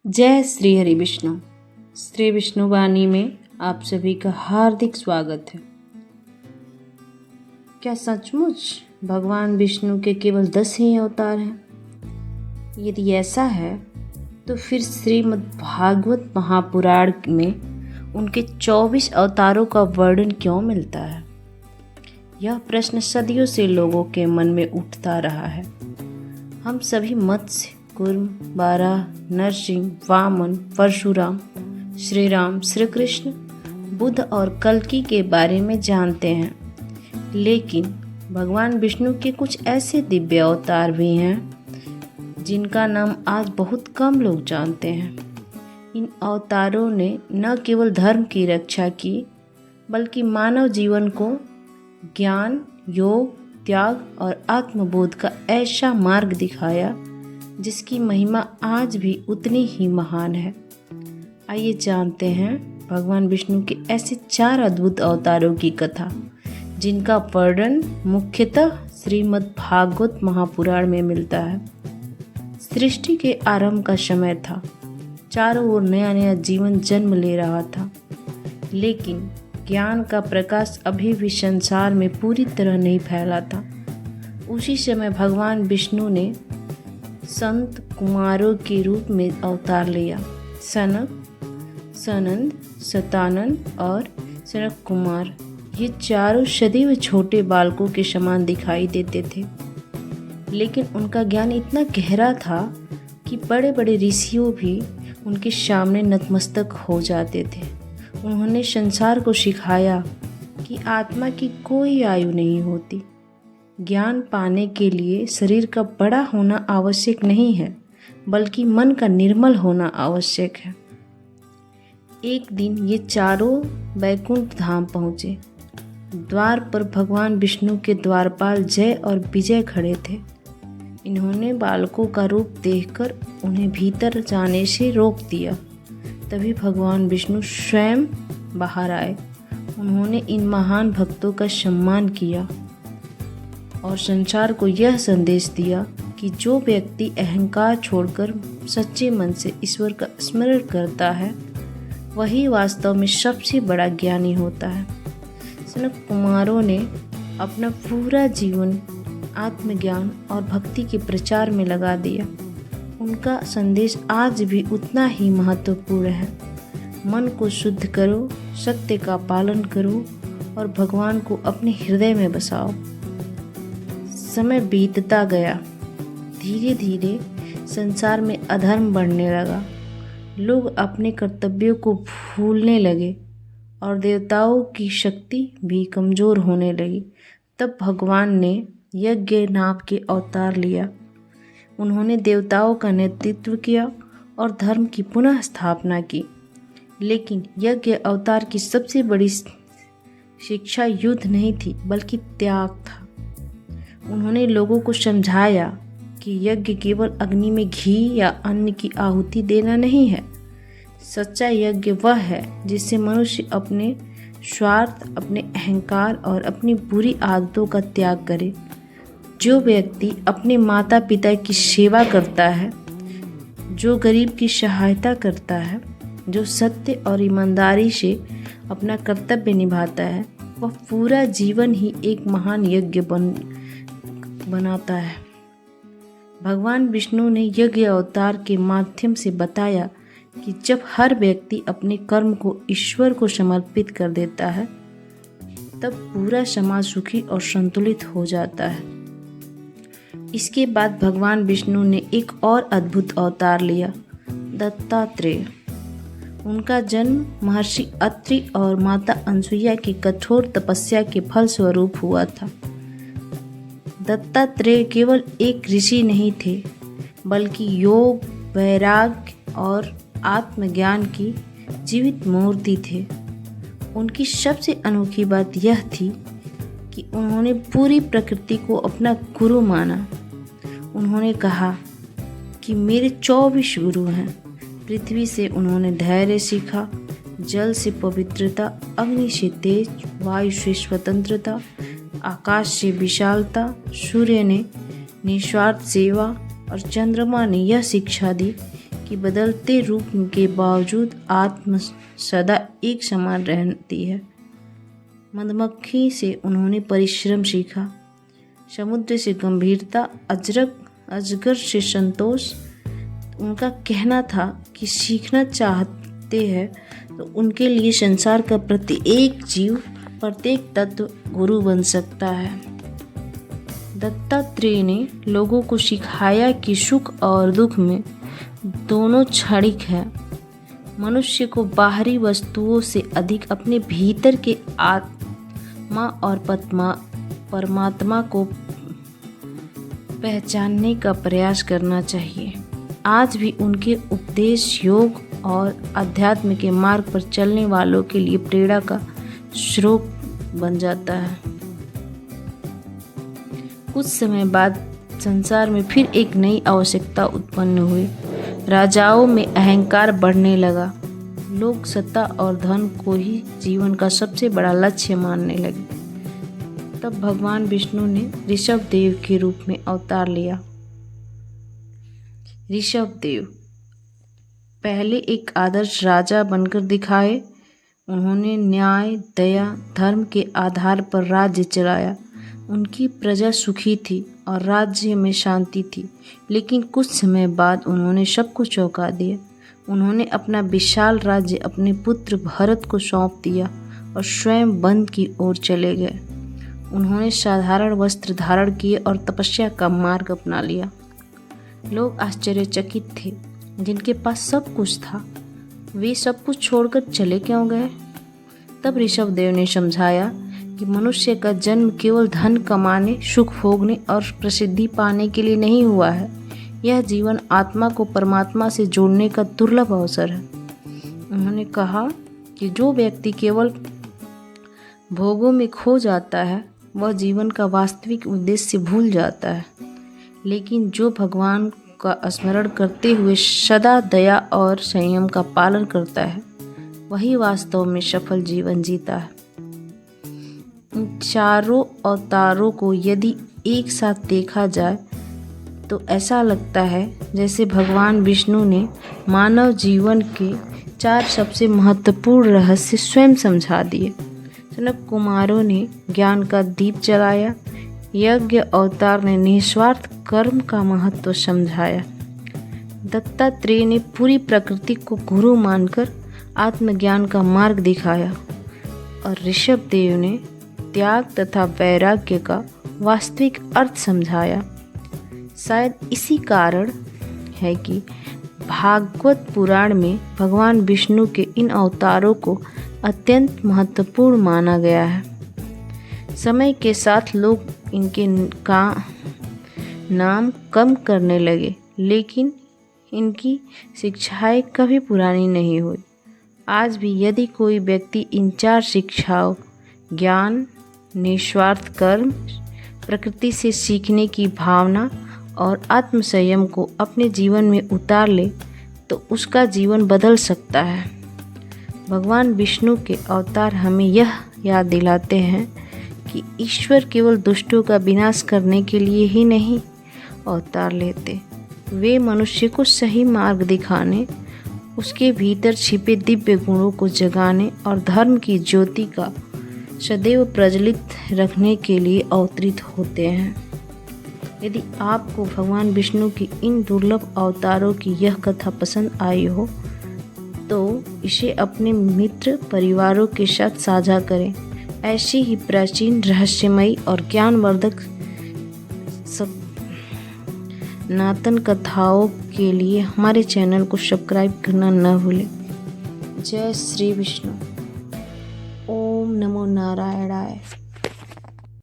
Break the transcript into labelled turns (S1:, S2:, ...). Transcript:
S1: जय श्री हरि विष्णु। श्री विष्णु वाणी में आप सभी का हार्दिक स्वागत है। क्या सचमुच भगवान विष्णु के केवल 10 ही अवतार हैं? यदि ऐसा है तो फिर श्रीमद् भागवत महापुराण में उनके 24 अवतारों का वर्णन क्यों मिलता है? यह प्रश्न सदियों से लोगों के मन में उठता रहा है। हम सभी मत्स्य, कूर्म, बाराह, नरसिंह, वामन, परशुराम, श्री राम, श्री कृष्ण, बुद्ध और कल्कि के बारे में जानते हैं, लेकिन भगवान विष्णु के कुछ ऐसे दिव्य अवतार भी हैं जिनका नाम आज बहुत कम लोग जानते हैं। इन अवतारों ने न केवल धर्म की रक्षा की, बल्कि मानव जीवन को ज्ञान, योग, त्याग और आत्मबोध का ऐसा मार्ग दिखाया जिसकी महिमा आज भी उतनी ही महान है। आइए जानते हैं भगवान विष्णु के ऐसे 4 अद्भुत अवतारों की कथा, जिनका वर्णन मुख्यतः श्रीमद् भागवत महापुराण में मिलता है। सृष्टि के आरंभ का समय था। चारों ओर नया नया जीवन जन्म ले रहा था, लेकिन ज्ञान का प्रकाश अभी भी संसार में पूरी तरह नहीं फैला था। उसी समय भगवान विष्णु ने संत कुमारों के रूप में अवतार लिया। सनक, सनंद, सतानंद और सनक कुमार ये चारों सदैव छोटे बालकों के समान दिखाई देते थे, लेकिन उनका ज्ञान इतना गहरा था कि बड़े बड़े ऋषियों भी उनके सामने नतमस्तक हो जाते थे। उन्होंने संसार को सिखाया कि आत्मा की कोई आयु नहीं होती। ज्ञान पाने के लिए शरीर का बड़ा होना आवश्यक नहीं है, बल्कि मन का निर्मल होना आवश्यक है। एक दिन ये चारों वैकुंठ धाम पहुँचे। द्वार पर भगवान विष्णु के द्वारपाल जय और विजय खड़े थे। इन्होंने बालकों का रूप देखकर उन्हें भीतर जाने से रोक दिया। तभी भगवान विष्णु स्वयं बाहर आए। उन्होंने इन महान भक्तों का सम्मान किया और संसार को यह संदेश दिया कि जो व्यक्ति अहंकार छोड़कर सच्चे मन से ईश्वर का स्मरण करता है, वही वास्तव में सबसे बड़ा ज्ञानी होता है। सनक कुमारों ने अपना पूरा जीवन आत्मज्ञान और भक्ति के प्रचार में लगा दिया। उनका संदेश आज भी उतना ही महत्वपूर्ण है। मन को शुद्ध करो, सत्य का पालन करो और भगवान को अपने हृदय में बसाओ। समय बीतता गया। धीरे धीरे संसार में अधर्म बढ़ने लगा। लोग अपने कर्तव्यों को भूलने लगे और देवताओं की शक्ति भी कमज़ोर होने लगी। तब भगवान ने यज्ञ नाम के अवतार लिया। उन्होंने देवताओं का नेतृत्व किया और धर्म की पुनः स्थापना की। लेकिन यज्ञ अवतार की सबसे बड़ी शिक्षा युद्ध नहीं थी, बल्कि त्याग था। उन्होंने लोगों को समझाया कि यज्ञ केवल अग्नि में घी या अन्न की आहुति देना नहीं है। सच्चा यज्ञ वह है जिससे मनुष्य अपने स्वार्थ, अपने अहंकार और अपनी बुरी आदतों का त्याग करे। जो व्यक्ति अपने माता पिता की सेवा करता है, जो गरीब की सहायता करता है, जो सत्य और ईमानदारी से अपना कर्तव्य निभाता है, वह पूरा जीवन ही एक महान यज्ञ बनाता है। भगवान विष्णु ने यज्ञ अवतार के माध्यम से बताया कि जब हर व्यक्ति अपने कर्म को ईश्वर को समर्पित कर देता है, तब पूरा समाज सुखी और संतुलित हो जाता है। इसके बाद भगवान विष्णु ने एक और अद्भुत अवतार लिया, दत्तात्रेय। उनका जन्म महर्षि अत्रि और माता अनसुईया की कठोर तपस्या के फल स्वरूप हुआ था। दत्तात्रेय केवल एक ऋषि नहीं थे, बल्कि योग, वैराग्य और आत्मज्ञान की जीवित मूर्ति थे। उनकी सबसे अनोखी बात यह थी कि उन्होंने पूरी प्रकृति को अपना गुरु माना। उन्होंने कहा कि मेरे 24 गुरु हैं। पृथ्वी से उन्होंने धैर्य सीखा, जल से पवित्रता, अग्नि से तेज, वायु से स्वतंत्रता, आकाश से विशालता, सूर्य ने निस्वार्थ सेवा और चंद्रमा ने यह शिक्षा दी कि बदलते रूप के बावजूद आत्मा सदा एक समान रहती है। मधुमक्खी से उन्होंने परिश्रम सीखा, समुद्र से गंभीरता, अजगर से संतोष। उनका कहना था कि सीखना चाहते हैं तो उनके लिए संसार का प्रत्येक जीव, प्रत्येक तत्व गुरु बन सकता है। दत्तात्रेय ने लोगों को सिखाया कि सुख और दुख में दोनों क्षणिक है। मनुष्य को बाहरी वस्तुओं से अधिक अपने भीतर के आत्मा और परमात्मा को पहचानने का प्रयास करना चाहिए। आज भी उनके उपदेश योग और अध्यात्म के मार्ग पर चलने वालों के लिए प्रेरणा का स्रोत बन जाता है। कुछ समय बाद संसार में फिर एक नई आवश्यकता उत्पन्न हुई। राजाओं में अहंकार बढ़ने लगा। लोग सत्ता और धन को ही जीवन का सबसे बड़ा लक्ष्य मानने लगे। तब भगवान विष्णु ने ऋषभ देव के रूप में अवतार लिया। ऋषभ देव पहले एक आदर्श राजा बनकर दिखाए। उन्होंने न्याय, दया, धर्म के आधार पर राज्य चलाया। उनकी प्रजा सुखी थी और राज्य में शांति थी। लेकिन कुछ समय बाद उन्होंने सबको चौंका दिया। उन्होंने अपना विशाल राज्य अपने पुत्र भरत को सौंप दिया और स्वयं वन की ओर चले गए। उन्होंने साधारण वस्त्र धारण किए और तपस्या का मार्ग अपना लिया। लोग आश्चर्यचकित थे। जिनके पास सब कुछ था वे सब कुछ छोड़कर चले क्यों गए? तब ऋषभ देव ने समझाया कि मनुष्य का जन्म केवल धन कमाने, सुख भोगने और प्रसिद्धि पाने के लिए नहीं हुआ है। यह जीवन आत्मा को परमात्मा से जोड़ने का दुर्लभ अवसर है। उन्होंने कहा कि जो व्यक्ति केवल भोगों में खो जाता है वह जीवन का वास्तविक उद्देश्य भूल जाता है। लेकिन जो भगवान का स्मरण करते हुए सदा दया और संयम का पालन करता है वही वास्तव में सफल जीवन जीता है। इन चारों अवतारों को यदि एक साथ देखा जाए तो ऐसा लगता है जैसे भगवान विष्णु ने मानव जीवन के 4 सबसे महत्वपूर्ण रहस्य स्वयं समझा दिए। जनक कुमारों ने ज्ञान का दीप जलाया। यज्ञ अवतार ने निस्वार्थ कर्म का महत्व समझाया। दत्तात्रेय ने पूरी प्रकृति को गुरु मानकर आत्मज्ञान का मार्ग दिखाया और ऋषभ देव ने त्याग तथा वैराग्य का वास्तविक अर्थ समझाया। शायद इसी कारण है कि भागवत पुराण में भगवान विष्णु के इन अवतारों को अत्यंत महत्वपूर्ण माना गया है। समय के साथ लोग इनके नाम कम करने लगे, लेकिन इनकी शिक्षाएं कभी पुरानी नहीं हुई। आज भी यदि कोई व्यक्ति इन 4 शिक्षाओं ज्ञान, निस्वार्थ कर्म, प्रकृति से सीखने की भावना और आत्मसंयम को अपने जीवन में उतार ले तो उसका जीवन बदल सकता है। भगवान विष्णु के अवतार हमें यह याद दिलाते हैं कि ईश्वर केवल दुष्टों का विनाश करने के लिए ही नहीं अवतार लेते, वे मनुष्य को सही मार्ग दिखाने, उसके भीतर छिपे दिव्य गुणों को जगाने और धर्म की ज्योति का सदैव प्रज्वलित रखने के लिए अवतरित होते हैं। यदि आपको भगवान विष्णु की इन दुर्लभ अवतारों की यह कथा पसंद आई हो तो इसे अपने मित्र परिवारों के साथ साझा करें। ऐसी ही प्राचीन, रहस्यमयी और ज्ञानवर्धक सनातन कथाओं के लिए हमारे चैनल को सब्सक्राइब करना न भूलें। जय श्री विष्णु। ओम नमो नारायणाय।